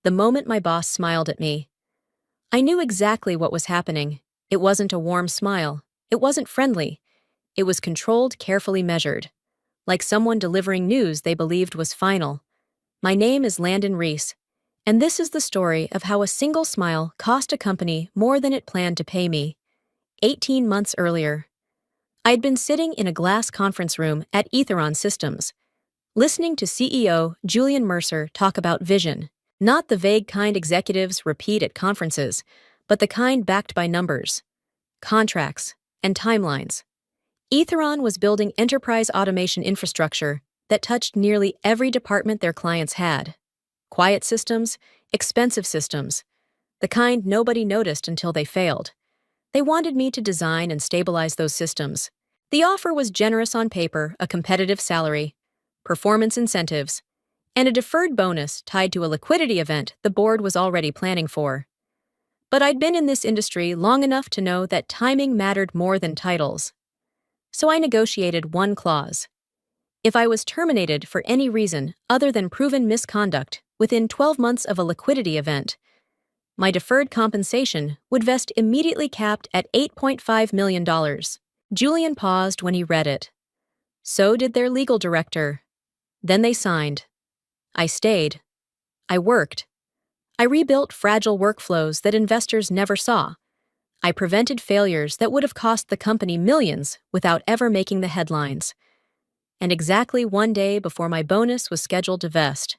the moment my boss smiled at me. I knew exactly what was happening. It wasn't a warm smile. It wasn't friendly. It was controlled, carefully measured. Like someone delivering news they believed was final. My name is Landon Reese, and this is the story of how a single smile cost a company more than it planned to pay me. 18 months earlier, I'd been sitting in a glass conference room at Etheron Systems, listening to CEO Julian Mercer talk about vision, not the vague kind executives repeat at conferences, but the kind backed by numbers, contracts, and timelines. Etheron was building enterprise automation infrastructure that touched nearly every department their clients had. Quiet systems, expensive systems, the kind nobody noticed until they failed. They wanted me to design and stabilize those systems. The offer was generous on paper, a competitive salary, performance incentives, and a deferred bonus tied to a liquidity event the board was already planning for. But I'd been in this industry long enough to know that timing mattered more than titles. So I negotiated one clause. If I was terminated for any reason other than proven misconduct within 12 months of a liquidity event, my deferred compensation would vest immediately capped at $8.5 million. Julian paused when he read it. So did their legal director. Then they signed. I stayed. I worked. I rebuilt fragile workflows that investors never saw. I prevented failures that would have cost the company millions without ever making the headlines. And exactly one day before my bonus was scheduled to vest,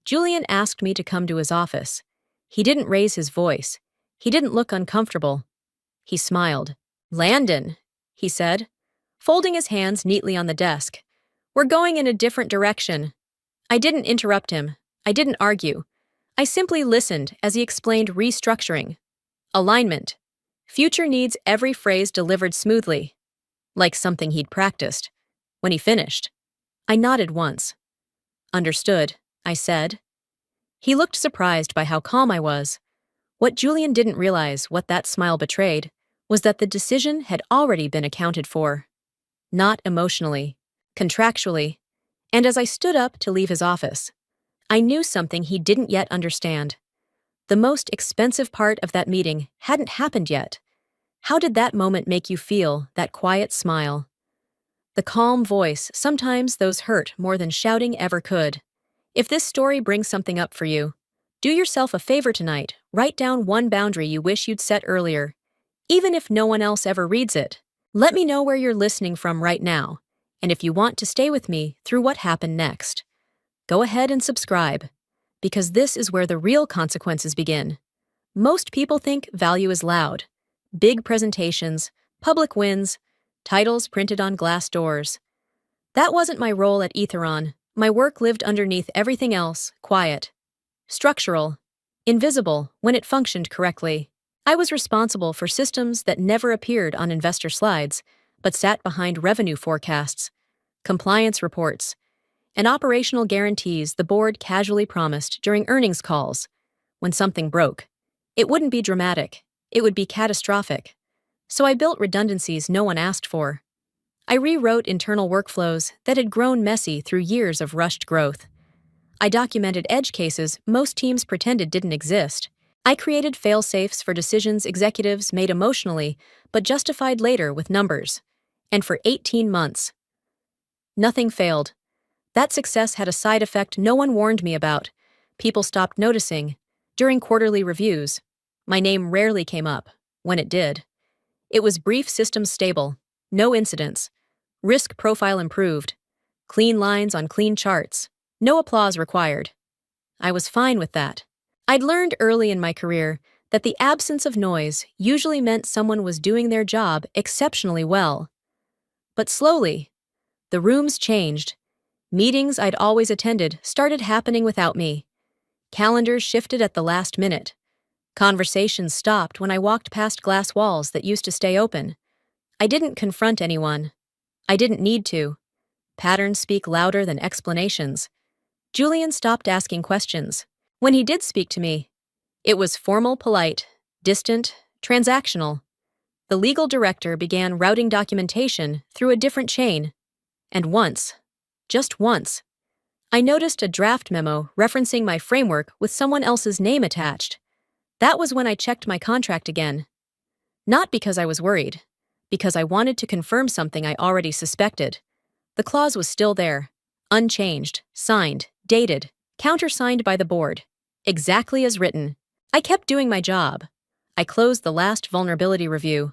Julian asked me to come to his office. He didn't raise his voice. He didn't look uncomfortable. He smiled. "Landon," he said, folding his hands neatly on the desk. "We're going in a different direction." I didn't interrupt him. I didn't argue. I simply listened as he explained restructuring, alignment. Future needs every phrase delivered smoothly, like something he'd practiced. When he finished, I nodded once. "Understood," I said. He looked surprised by how calm I was. What Julian didn't realize, what that smile betrayed, was that the decision had already been accounted for. Not emotionally, contractually. And as I stood up to leave his office, I knew something he didn't yet understand. The most expensive part of that meeting hadn't happened yet. How did that moment make you feel, that quiet smile? The calm voice, sometimes those hurt more than shouting ever could. If this story brings something up for you, do yourself a favor tonight, write down one boundary you wish you'd set earlier, even if no one else ever reads it. Let me know where you're listening from right now, and if you want to stay with me through what happened next, go ahead and subscribe, because this is where the real consequences begin. Most people think value is loud. Big presentations, public wins, titles printed on glass doors. That wasn't my role at Etheron. My work lived underneath everything else, quiet, structural, invisible when it functioned correctly. I was responsible for systems that never appeared on investor slides, but sat behind revenue forecasts, compliance reports, and operational guarantees the board casually promised during earnings calls. When something broke, it wouldn't be dramatic, it would be catastrophic. So I built redundancies no one asked for. I rewrote internal workflows that had grown messy through years of rushed growth. I documented edge cases most teams pretended didn't exist. I created fail-safes for decisions executives made emotionally but justified later with numbers. And for 18 months, nothing failed. That success had a side effect no one warned me about. People stopped noticing. During quarterly reviews, my name rarely came up. When it did, it was brief, systems stable, no incidents, risk profile improved, clean lines on clean charts, no applause required. I was fine with that. I'd learned early in my career that the absence of noise usually meant someone was doing their job exceptionally well. But slowly, the rooms changed. Meetings I'd always attended started happening without me. Calendars shifted at the last minute. Conversations stopped when I walked past glass walls that used to stay open. I didn't confront anyone. I didn't need to. Patterns speak louder than explanations. Julian stopped asking questions. When he did speak to me, it was formal, polite, distant, transactional. The legal director began routing documentation through a different chain. And once, just once, I noticed a draft memo referencing my framework with someone else's name attached. That was when I checked my contract again. Not because I was worried, because I wanted to confirm something I already suspected. The clause was still there, unchanged, signed, dated, countersigned by the board. Exactly as written. I kept doing my job. I closed the last vulnerability review.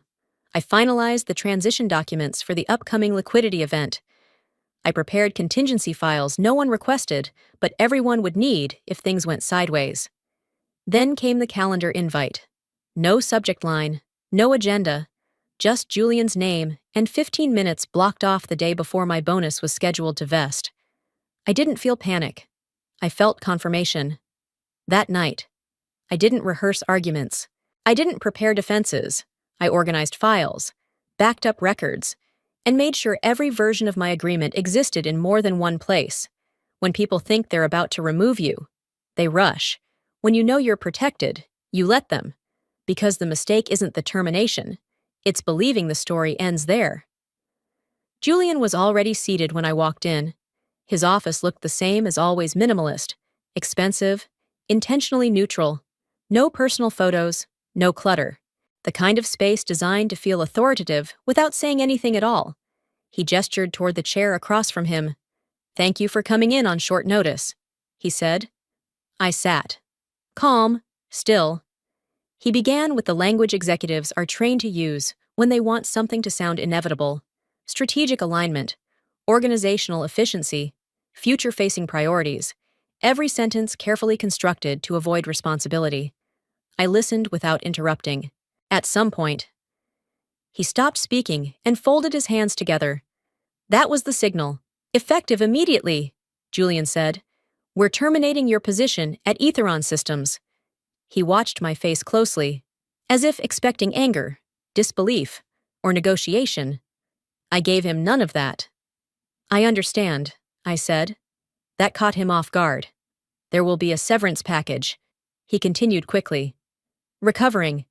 I finalized the transition documents for the upcoming liquidity event. I prepared contingency files no one requested, but everyone would need if things went sideways. Then came the calendar invite. No subject line, no agenda, just Julian's name and 15 minutes blocked off the day before my bonus was scheduled to vest. I didn't feel panic. I felt confirmation. That night, I didn't rehearse arguments. I didn't prepare defenses. I organized files, backed up records, and made sure every version of my agreement existed in more than one place. When people think they're about to remove you, they rush. When you know you're protected, you let them. Because the mistake isn't the termination, it's believing the story ends there. Julian was already seated when I walked in. His office looked the same as always, minimalist, expensive, intentionally neutral. No personal photos, no clutter. The kind of space designed to feel authoritative without saying anything at all. He gestured toward the chair across from him. "Thank you for coming in on short notice," he said. I sat. Calm, still. He began with the language executives are trained to use when they want something to sound inevitable. Strategic alignment, organizational efficiency, future-facing priorities. Every sentence carefully constructed to avoid responsibility. I listened without interrupting. At some point, he stopped speaking and folded his hands together. That was the signal. "Effective immediately," Julian said. "We're terminating your position at Etheron Systems." He watched my face closely, as if expecting anger, disbelief, or negotiation. I gave him none of that. "I understand," I said. That caught him off guard. "There will be a severance package," he continued quickly. "Recovering.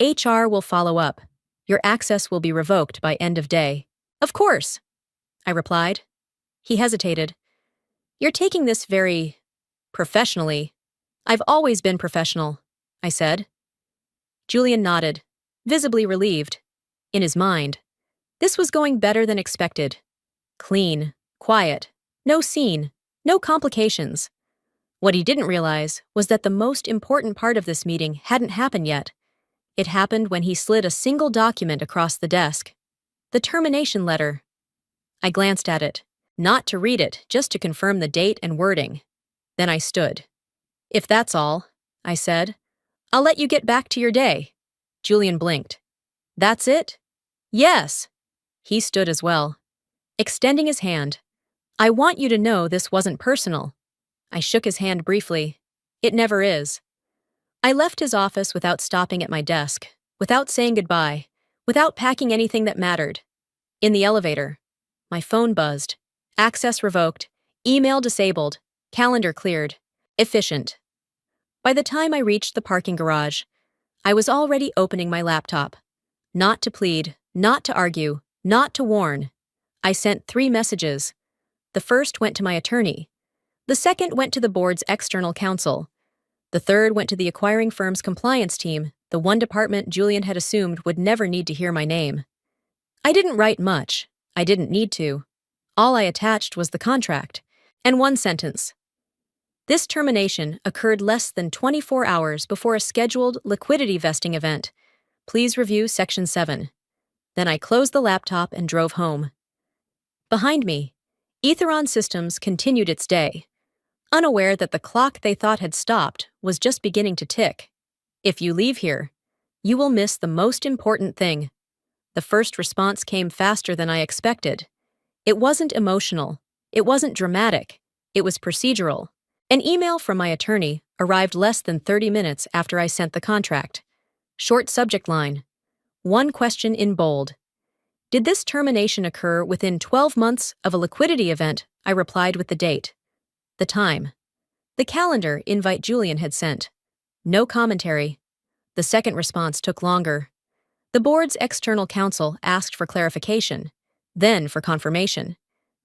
HR will follow up. Your access will be revoked by end of day." "Of course," I replied. He hesitated. "You're taking this very professionally." "I've always been professional," I said. Julian nodded, visibly relieved. In his mind, this was going better than expected. Clean, quiet, no scene, no complications. What he didn't realize was that the most important part of this meeting hadn't happened yet. It happened when he slid a single document across the desk. The termination letter. I glanced at it, not to read it, just to confirm the date and wording. Then I stood. "If that's all," I said, "I'll let you get back to your day." Julian blinked. "That's it?" "Yes." He stood as well, extending his hand. "I want you to know this wasn't personal." I shook his hand briefly. "It never is." I left his office without stopping at my desk, without saying goodbye, without packing anything that mattered. In the elevator, my phone buzzed. Access revoked, email disabled, calendar cleared. Efficient. By the time I reached the parking garage, I was already opening my laptop. Not to plead, not to argue, not to warn. I sent 3 messages. The first went to my attorney. The second went to the board's external counsel. The third went to the acquiring firm's compliance team, the one department Julian had assumed would never need to hear my name. I didn't write much. I didn't need to. All I attached was the contract, and one sentence. This termination occurred less than 24 hours before a scheduled liquidity vesting event. Please review Section 7. Then I closed the laptop and drove home. Behind me, Etheron Systems continued its day, unaware that the clock they thought had stopped was just beginning to tick. "If you leave here, you will miss the most important thing." The first response came faster than I expected. It wasn't emotional. It wasn't dramatic. It was procedural. An email from my attorney arrived less than 30 minutes after I sent the contract. Short subject line. One question in bold. "Did this termination occur within 12 months of a liquidity event?" I replied with the date. The time. The calendar invite Julian had sent. No commentary. The second response took longer. The board's external counsel asked for clarification, then for confirmation,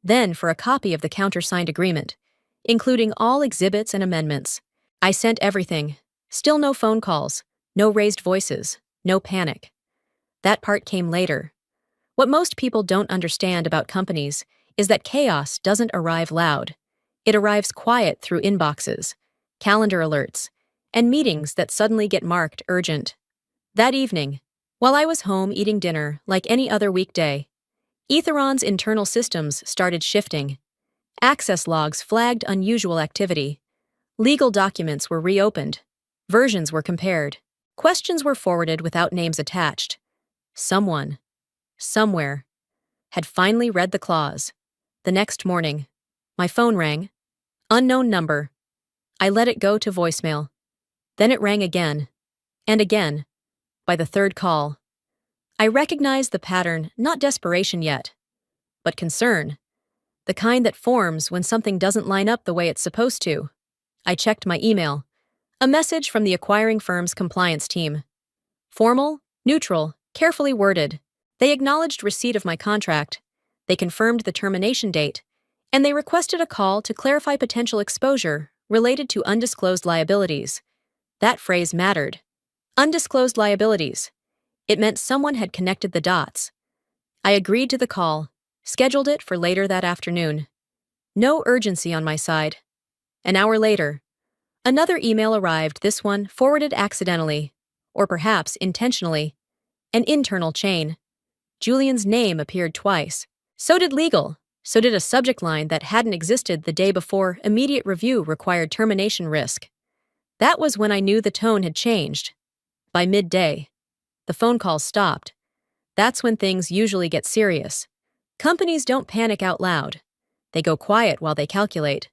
then for a copy of the countersigned agreement. including all exhibits and amendments. I sent everything. Still no phone calls, no raised voices, no panic. That part came later. What most people don't understand about companies is that chaos doesn't arrive loud. It arrives quiet through inboxes, calendar alerts, and meetings that suddenly get marked urgent. That evening, while I was home eating dinner like any other weekday, Etheron's internal systems started shifting. Access logs flagged unusual activity. Legal documents were reopened. Versions were compared. Questions were forwarded without names attached. Someone, somewhere, had finally read the clause. The next morning, my phone rang. Unknown number. I let it go to voicemail. Then it rang again. And again. By the third call, I recognized the pattern, not desperation yet, but concern. The kind that forms when something doesn't line up the way it's supposed to. I checked my email. A message from the acquiring firm's compliance team. Formal, neutral, carefully worded. They acknowledged receipt of my contract. They confirmed the termination date. And they requested a call to clarify potential exposure related to undisclosed liabilities. That phrase mattered. Undisclosed liabilities. It meant someone had connected the dots. I agreed to the call, scheduled it for later that afternoon. No urgency on my side. An hour later, another email arrived, this one forwarded accidentally, or perhaps intentionally. An internal chain. Julian's name appeared twice. So did legal. So did a subject line that hadn't existed the day before. Immediate review required termination risk. That was when I knew the tone had changed. By midday, the phone calls stopped. That's when things usually get serious. Companies don't panic out loud. They go quiet while they calculate.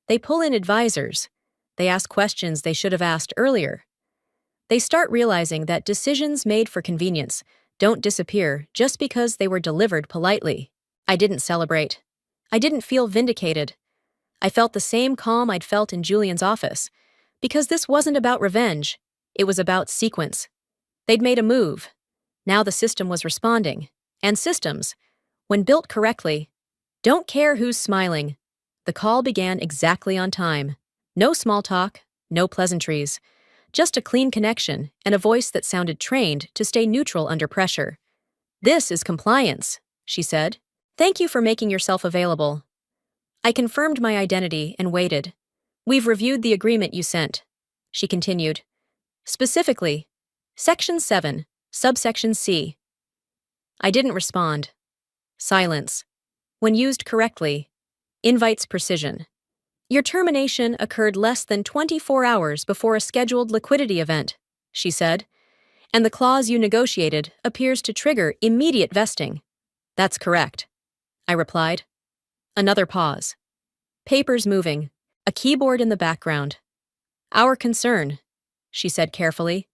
They pull in advisors. They ask questions they should have asked earlier. They start realizing that decisions made for convenience don't disappear just because they were delivered politely. I didn't celebrate. I didn't feel vindicated. I felt the same calm I'd felt in Julian's office, because this wasn't about revenge. It was about sequence. They'd made a move. Now the system was responding. And systems, when built correctly, don't care who's smiling. The call began exactly on time. No small talk, no pleasantries. Just a clean connection and a voice that sounded trained to stay neutral under pressure. "This is compliance," she said. "Thank you for making yourself available." I confirmed my identity and waited. "We've reviewed the agreement you sent," she continued. "Specifically, Section 7, subsection C." I didn't respond. Silence. When used correctly, invites precision. "Your termination occurred less than 24 hours before a scheduled liquidity event," she said, "and the clause you negotiated appears to trigger immediate vesting." "That's correct," I replied. Another pause. Papers moving, a keyboard in the background. "Our concern," she said carefully,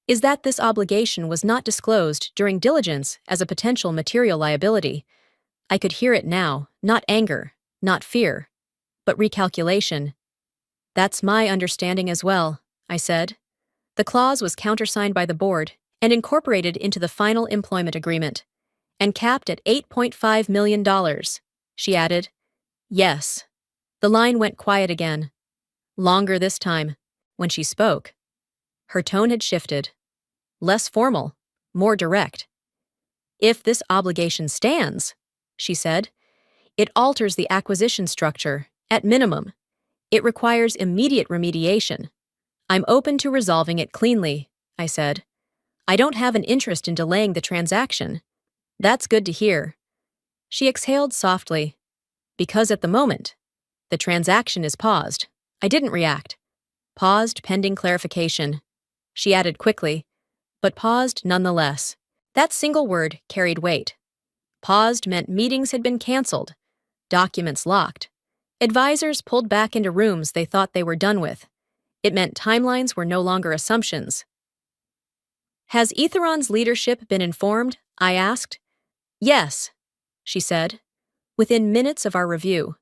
"is that this obligation was not disclosed during diligence as a potential material liability." I could hear it now, not anger, not fear, but recalculation. "That's my understanding as well," I said. The clause was countersigned by the board and incorporated into the final employment agreement, and capped at $8.5 million, she added. "Yes." The line went quiet again. Longer this time. When she spoke, her tone had shifted. Less formal, more direct. "If this obligation stands," she said, "it alters the acquisition structure, at minimum. It requires immediate remediation. I'm open to resolving it cleanly," I said. "I don't have an interest in delaying the transaction." "That's good to hear." She exhaled softly. "Because at the moment, the transaction is paused." I didn't react. "Paused pending clarification," she added quickly, but paused nonetheless. That single word carried weight. Paused meant meetings had been canceled, documents locked, advisors pulled back into rooms they thought they were done with. It meant timelines were no longer assumptions. "Has Etheron's leadership been informed?" I asked. "Yes," she said, "within minutes of our review."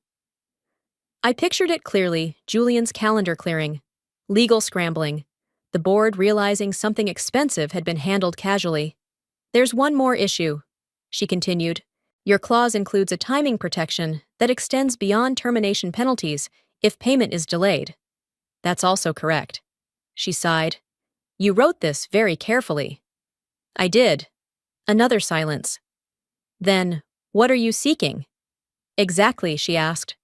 I pictured it clearly, Julian's calendar clearing, legal scrambling, the board realizing something expensive had been handled casually. "There's one more issue," she continued. "Your clause includes a timing protection that extends beyond termination penalties If payment is delayed. That's also correct. She sighed. You wrote this very carefully. I did. Another silence. Then, what are you seeking? Exactly, she asked.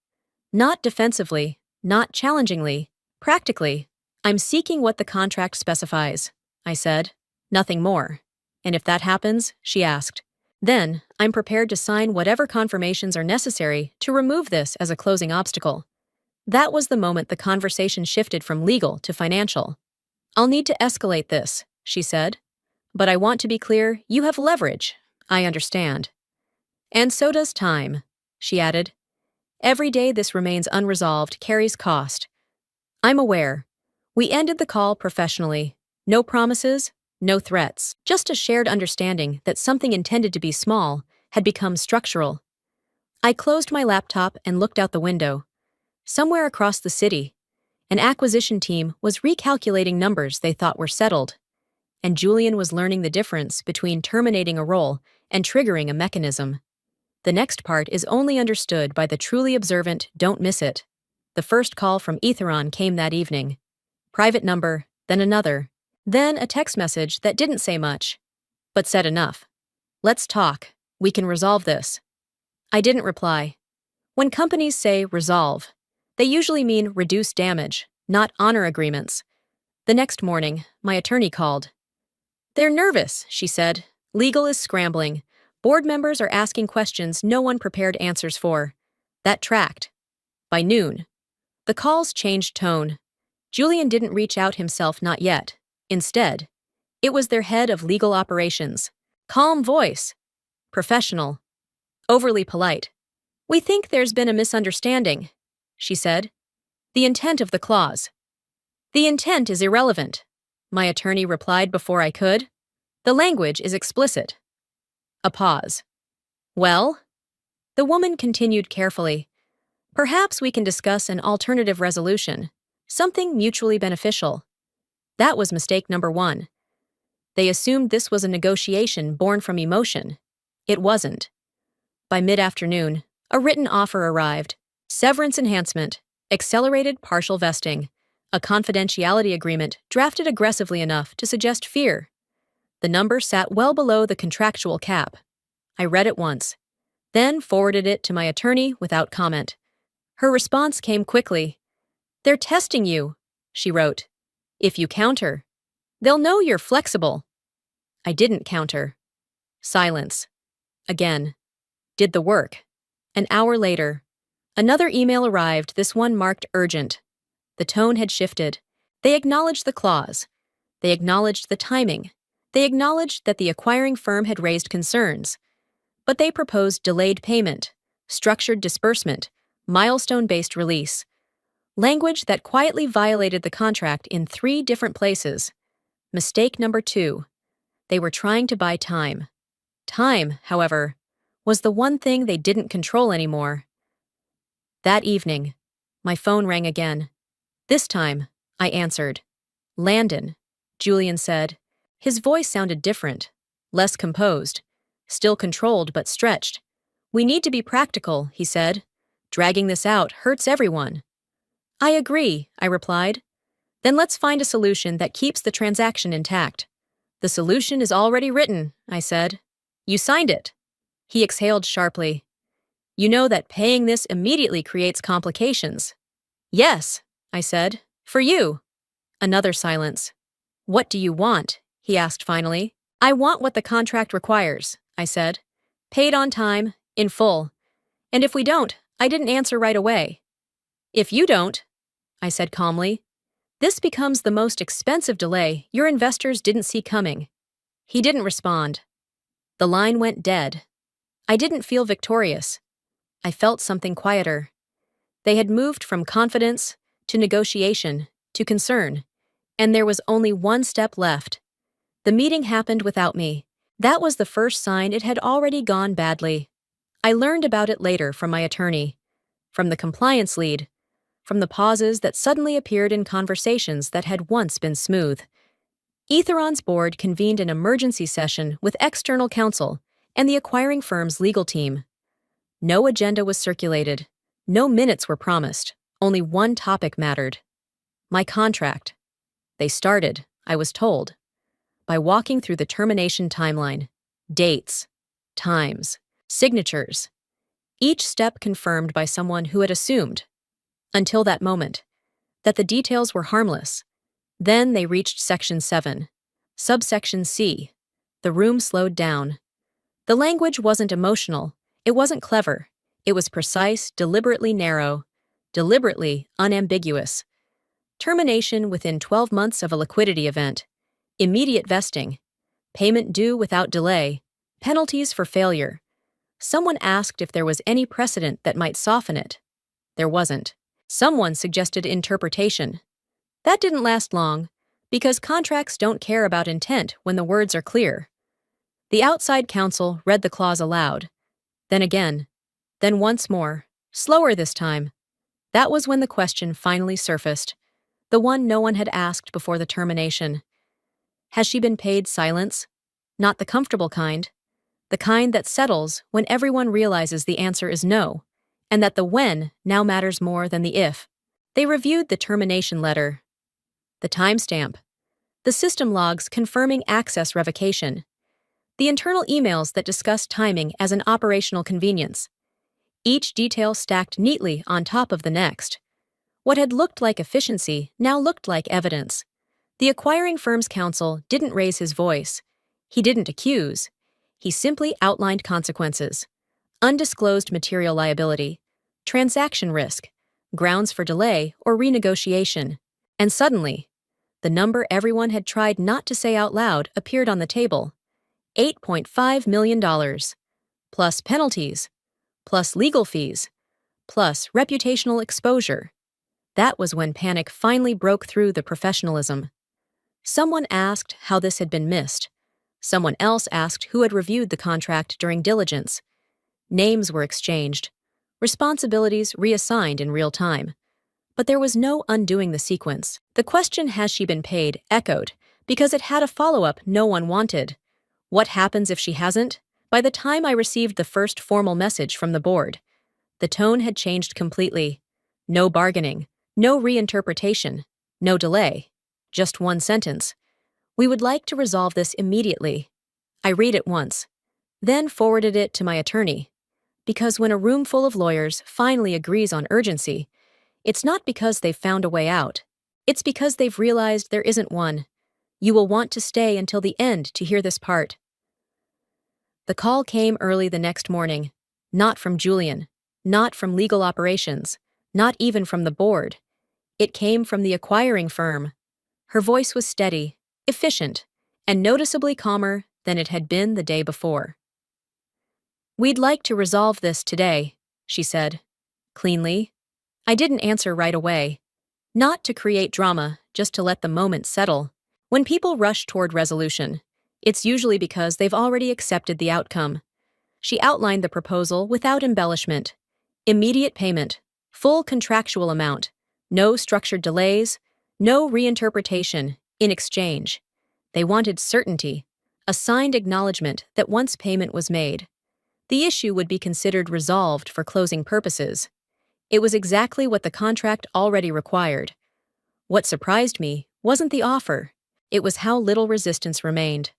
Not defensively, not challengingly, practically. I'm seeking what the contract specifies, I said. Nothing more. And if that happens, she asked, then I'm prepared to sign whatever confirmations are necessary to remove this as a closing obstacle. That was the moment the conversation shifted from legal to financial. I'll need to escalate this, she said. But I want to be clear, you have leverage. I understand. And so does time, she added. Every day this remains unresolved carries cost. I'm aware. We ended the call professionally. No promises, no threats, just a shared understanding that something intended to be small had become structural. I closed my laptop and looked out the window. Somewhere across the city, an acquisition team was recalculating numbers they thought were settled, and Julian was learning the difference between terminating a role and triggering a mechanism. The next part is only understood by the truly observant. Don't miss it. The first call from Etheron came that evening. Private number, then another. Then a text message that didn't say much, but said enough. Let's talk. We can resolve this. I didn't reply. When companies say resolve, they usually mean reduce damage, not honor agreements. The next morning, my attorney called. They're nervous, she said. Legal is scrambling. Board members are asking questions no one prepared answers for. That tracked. By noon, the calls changed tone. Julian didn't reach out himself, not yet. Instead, it was their head of legal operations. Calm voice. Professional. Overly polite. We think there's been a misunderstanding, she said. The intent of the clause. The intent is irrelevant, my attorney replied before I could. The language is explicit. A pause. Well? The woman continued carefully. Perhaps we can discuss an alternative resolution, something mutually beneficial. That was mistake number one. They assumed this was a negotiation born from emotion. It wasn't. By mid-afternoon, a written offer arrived. Severance enhancement, accelerated partial vesting, a confidentiality agreement drafted aggressively enough to suggest fear. The number sat well below the contractual cap. I read it once, then forwarded it to my attorney without comment. Her response came quickly. They're testing you, she wrote. If you counter, they'll know you're flexible. I didn't counter. Silence. Again. Did the work. An hour later, another email arrived, this one marked urgent. The tone had shifted. They acknowledged the clause. They acknowledged the timing. They acknowledged that the acquiring firm had raised concerns. But they proposed delayed payment, structured disbursement, milestone-based release. Language that quietly violated the contract in 3 different places. Mistake number 2. They were trying to buy time. Time, however, was the one thing they didn't control anymore. That evening, my phone rang again. This time, I answered. Landon, Julian said. His voice sounded different, less composed, still controlled but stretched. We need to be practical, he said. Dragging this out hurts everyone. I agree, I replied. Then let's find a solution that keeps the transaction intact. The solution is already written, I said. You signed it. He exhaled sharply. You know that paying this immediately creates complications. Yes, I said. For you. Another silence. What do you want? He asked finally. I want what the contract requires, I said. Paid on time, in full. And if we don't, I didn't answer right away. If you don't, I said calmly, this becomes the most expensive delay your investors didn't see coming. He didn't respond. The line went dead. I didn't feel victorious. I felt something quieter. They had moved from confidence to negotiation to concern, and there was only one step left. The meeting happened without me. That was the first sign it had already gone badly. I learned about it later from my attorney, from the compliance lead, from the pauses that suddenly appeared in conversations that had once been smooth. Etheron's board convened an emergency session with external counsel and the acquiring firm's legal team. No agenda was circulated. No minutes were promised. Only one topic mattered: my contract. They started, I was told, by walking through the termination timeline: dates, times, signatures, each step confirmed by someone who had assumed, until that moment, that the details were harmless. Then they reached Section 7, subsection C. The room slowed down. The language wasn't emotional, it wasn't clever, it was precise, deliberately narrow, deliberately unambiguous. Termination within 12 months of a liquidity event, immediate vesting, payment due without delay, penalties for failure. Someone asked if there was any precedent that might soften it. There wasn't. Someone suggested interpretation. That didn't last long, because contracts don't care about intent when the words are clear. The outside counsel read the clause aloud. Then again. Then once more. Slower this time. That was when the question finally surfaced. The one no one had asked before the termination. Has she been paid silence? Not the comfortable kind. The kind that settles when everyone realizes the answer is no, and that the when now matters more than the if. They reviewed the termination letter, the timestamp, the system logs confirming access revocation, the internal emails that discussed timing as an operational convenience. Each detail stacked neatly on top of the next. What had looked like efficiency now looked like evidence. The acquiring firm's counsel didn't raise his voice. He didn't accuse. He simply outlined consequences: undisclosed material liability, transaction risk, grounds for delay or renegotiation. And suddenly, the number everyone had tried not to say out loud appeared on the table: $8.5 million, plus penalties, plus legal fees, plus reputational exposure. That was when panic finally broke through the professionalism. Someone asked how this had been missed. Someone else asked who had reviewed the contract during diligence. Names were exchanged, responsibilities reassigned in real time. But there was no undoing the sequence. The question, has she been paid, echoed, because it had a follow-up no one wanted. What happens if she hasn't? By the time I received the first formal message from the board, the tone had changed completely. No bargaining, no reinterpretation, no delay. Just one sentence: we would like to resolve this immediately. I read it once, then forwarded it to my attorney. Because when a room full of lawyers finally agrees on urgency, it's not because they've found a way out. It's because they've realized there isn't one. You will want to stay until the end to hear this part. The call came early the next morning. Not from Julian, not from legal operations, not even from the board. It came from the acquiring firm. Her voice was steady, efficient, and noticeably calmer than it had been the day before. We'd like to resolve this today, she said, cleanly. I didn't answer right away. Not to create drama, just to let the moment settle. When people rush toward resolution, it's usually because they've already accepted the outcome. She outlined the proposal without embellishment. Immediate payment, full contractual amount, no structured delays, no reinterpretation, in exchange. They wanted certainty, a signed acknowledgement that once payment was made, the issue would be considered resolved for closing purposes. It was exactly what the contract already required. What surprised me wasn't the offer, it was how little resistance remained.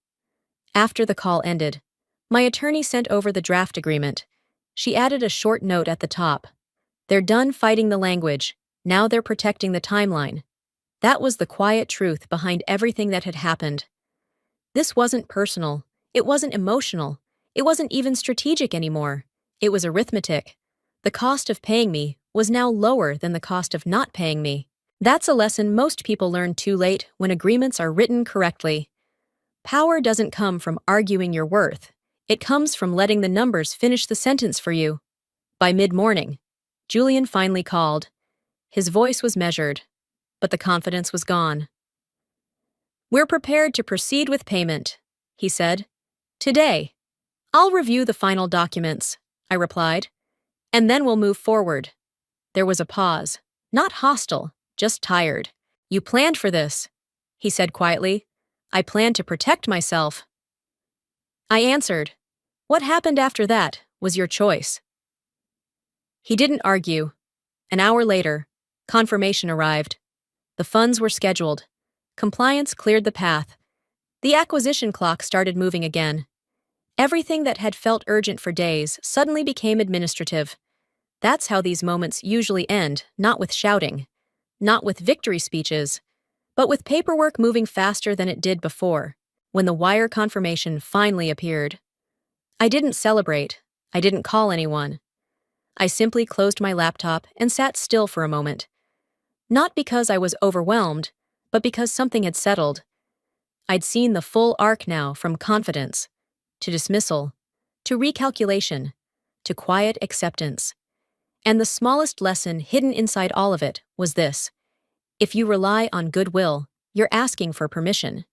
After the call ended, my attorney sent over the draft agreement. She added a short note at the top. They're done fighting the language, now they're protecting the timeline. That was the quiet truth behind everything that had happened. This wasn't personal, it wasn't emotional, it wasn't even strategic anymore. It was arithmetic. The cost of paying me was now lower than the cost of not paying me. That's a lesson most people learn too late when agreements are written correctly. Power doesn't come from arguing your worth. It comes from letting the numbers finish the sentence for you. By mid-morning, Julian finally called. His voice was measured, but the confidence was gone. We're prepared to proceed with payment, he said. Today. I'll review the final documents, I replied, and then we'll move forward. There was a pause, not hostile, just tired. You planned for this, he said quietly. I planned to protect myself. I answered. What happened after that was your choice. He didn't argue. An hour later, Confirmation arrived. The funds were scheduled. Compliance cleared the path. The acquisition clock started moving again. Everything that had felt urgent for days suddenly became administrative. That's how these moments usually end, not with shouting, not with victory speeches, but with paperwork moving faster than it did before, when the wire confirmation finally appeared. I didn't celebrate. I didn't call anyone. I simply closed my laptop and sat still for a moment. Not because I was overwhelmed, but because something had settled. I'd seen the full arc now, from confidence to dismissal, to recalculation, to quiet acceptance. And the smallest lesson hidden inside all of it was this: if you rely on goodwill, you're asking for permission.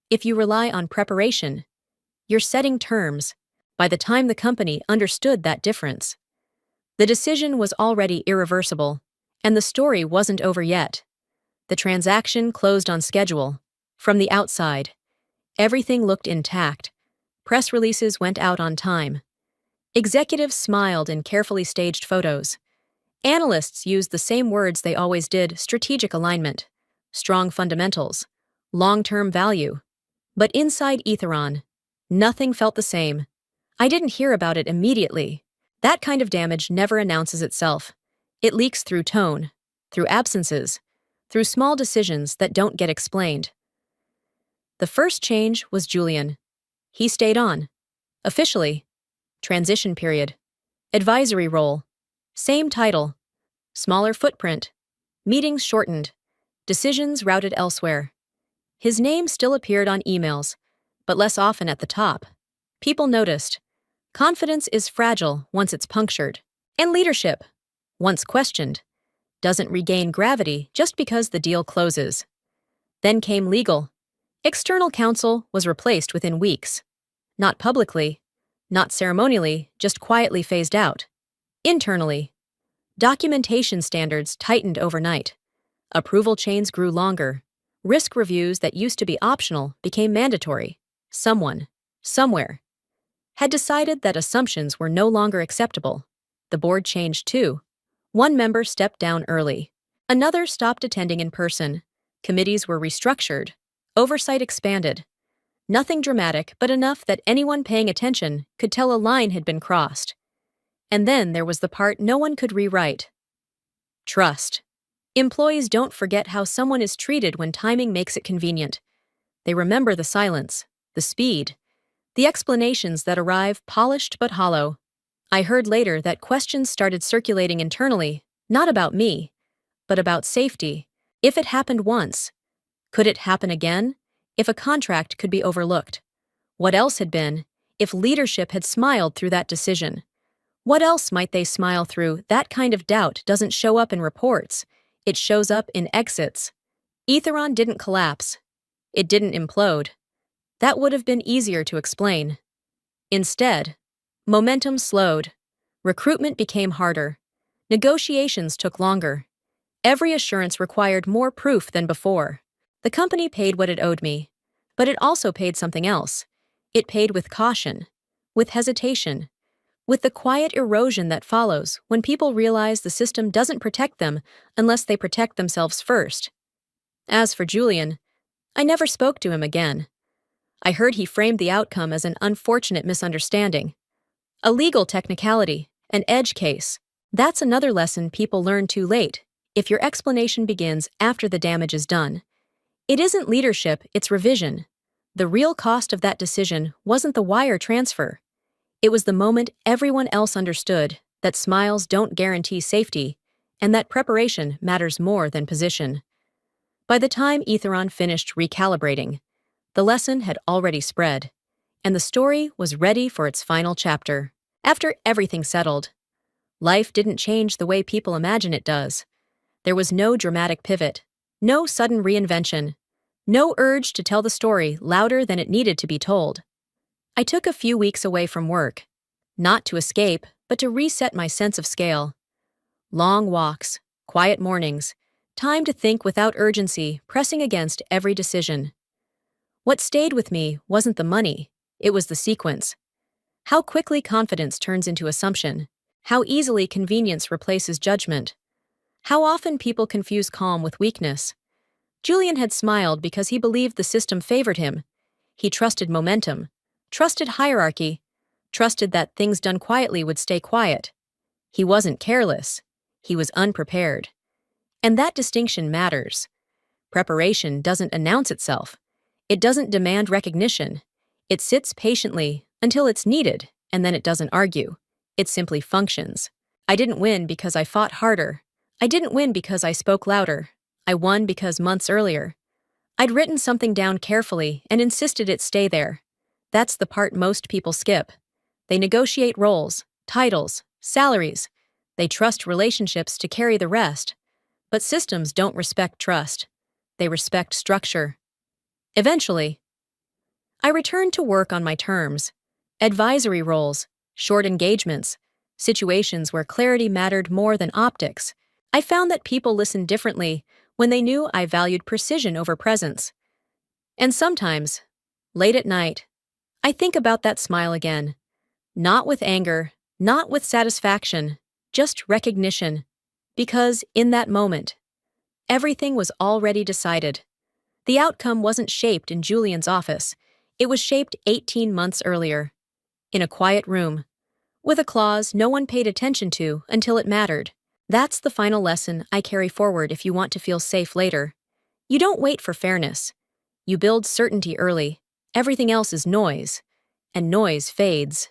If you rely on preparation, you're setting terms. By the time the company understood that difference, the decision was already irreversible, and the story wasn't over yet. The transaction closed on schedule. From the outside, everything looked intact. Press releases went out on time. Executives smiled in carefully staged photos. Analysts used the same words they always did: strategic alignment, strong fundamentals, long-term value. But inside Etheron, nothing felt the same. I didn't hear about it immediately. That kind of damage never announces itself. It leaks through tone, through absences, through small decisions that don't get explained. The first change was Julian. He stayed on. Officially. Transition period. Advisory role. Same title. Smaller footprint. Meetings shortened. Decisions routed elsewhere. His name still appeared on emails, but less often at the top. People noticed. Confidence is fragile once it's punctured. And leadership, once questioned, doesn't regain gravity just because the deal closes. Then came legal. External counsel was replaced within weeks. Not publicly, not ceremonially, just quietly phased out. Internally, documentation standards tightened overnight. Approval chains grew longer. Risk reviews that used to be optional became mandatory. Someone, somewhere, had decided that assumptions were no longer acceptable. The board changed too. One member stepped down early. Another stopped attending in person. Committees were restructured. Oversight expanded. Nothing dramatic, but enough that anyone paying attention could tell a line had been crossed. And then there was the part no one could rewrite. Trust. Employees don't forget how someone is treated when timing makes it convenient. They remember the silence, the speed, the explanations that arrive polished but hollow. I heard later that questions started circulating internally, not about me, but about safety. If it happened once, could it happen again? If a contract could be overlooked? What else had been, if leadership had smiled through that decision? What else might they smile through? That kind of doubt doesn't show up in reports. It shows up in exits. Etheron didn't collapse. It didn't implode. That would have been easier to explain. Instead, momentum slowed. Recruitment became harder. Negotiations took longer. Every assurance required more proof than before. The company paid what it owed me, but it also paid something else. It paid with caution, with hesitation, with the quiet erosion that follows when people realize the system doesn't protect them unless they protect themselves first. As for Julian, I never spoke to him again. I heard he framed the outcome as an unfortunate misunderstanding. A legal technicality, an edge case. That's another lesson people learn too late, if your explanation begins after the damage is done. It isn't leadership, it's revision. The real cost of that decision wasn't the wire transfer. It was the moment everyone else understood that smiles don't guarantee safety, and that preparation matters more than position. By the time Etheron finished recalibrating, the lesson had already spread, and the story was ready for its final chapter. After everything settled, life didn't change the way people imagine it does. There was no dramatic pivot, no sudden reinvention, no urge to tell the story louder than it needed to be told. I took a few weeks away from work, not to escape, but to reset my sense of scale. Long walks, quiet mornings, time to think without urgency, pressing against every decision. What stayed with me wasn't the money, it was the sequence. How quickly confidence turns into assumption, how easily convenience replaces judgment. How often people confuse calm with weakness. Julian had smiled because he believed the system favored him. He trusted momentum, trusted hierarchy, trusted that things done quietly would stay quiet. He wasn't careless. He was unprepared. And that distinction matters. Preparation doesn't announce itself. It doesn't demand recognition. It sits patiently until it's needed, and then it doesn't argue. It simply functions. I didn't win because I fought harder. I didn't win because I spoke louder. I won because months earlier, I'd written something down carefully and insisted it stay there. That's the part most people skip. They negotiate roles, titles, salaries. They trust relationships to carry the rest. But systems don't respect trust. They respect structure. Eventually, I returned to work on my terms. Advisory roles, short engagements, situations where clarity mattered more than optics. I found that people listened differently when they knew I valued precision over presence. And sometimes, late at night, I think about that smile again. Not with anger, not with satisfaction, just recognition. Because in that moment, everything was already decided. The outcome wasn't shaped in Julian's office. It was shaped 18 months earlier, in a quiet room, with a clause no one paid attention to until it mattered. That's the final lesson I carry forward if you want to feel safe later. You don't wait for fairness. You build certainty early. Everything else is noise, and noise fades.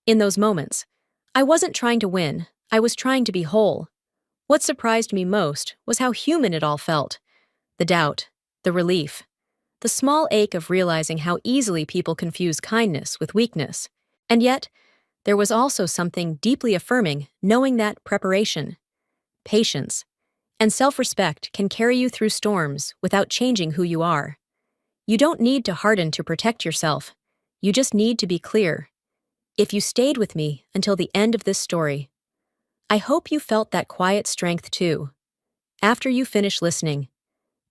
In those moments, I wasn't trying to win. I was trying to be whole. What surprised me most was how human it all felt. The doubt, the relief, the small ache of realizing how easily people confuse kindness with weakness. And yet, there was also something deeply affirming knowing that preparation, patience, and self-respect can carry you through storms without changing who you are. You don't need to harden to protect yourself. You just need to be clear. If you stayed with me until the end of this story, I hope you felt that quiet strength too. After you finish listening,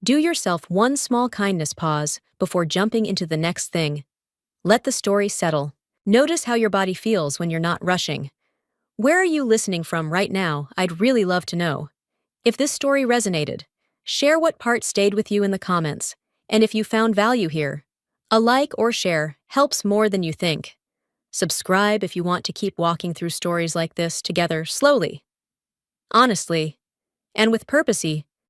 do yourself one small kindness pause before jumping into the next thing. Let the story settle. Notice how your body feels when you're not rushing. Where are you listening from right now? I'd really love to know. If this story resonated, share what part stayed with you in the comments. And if you found value here, a like or share helps more than you think. Subscribe if you want to keep walking through stories like this together slowly, honestly, and with purpose.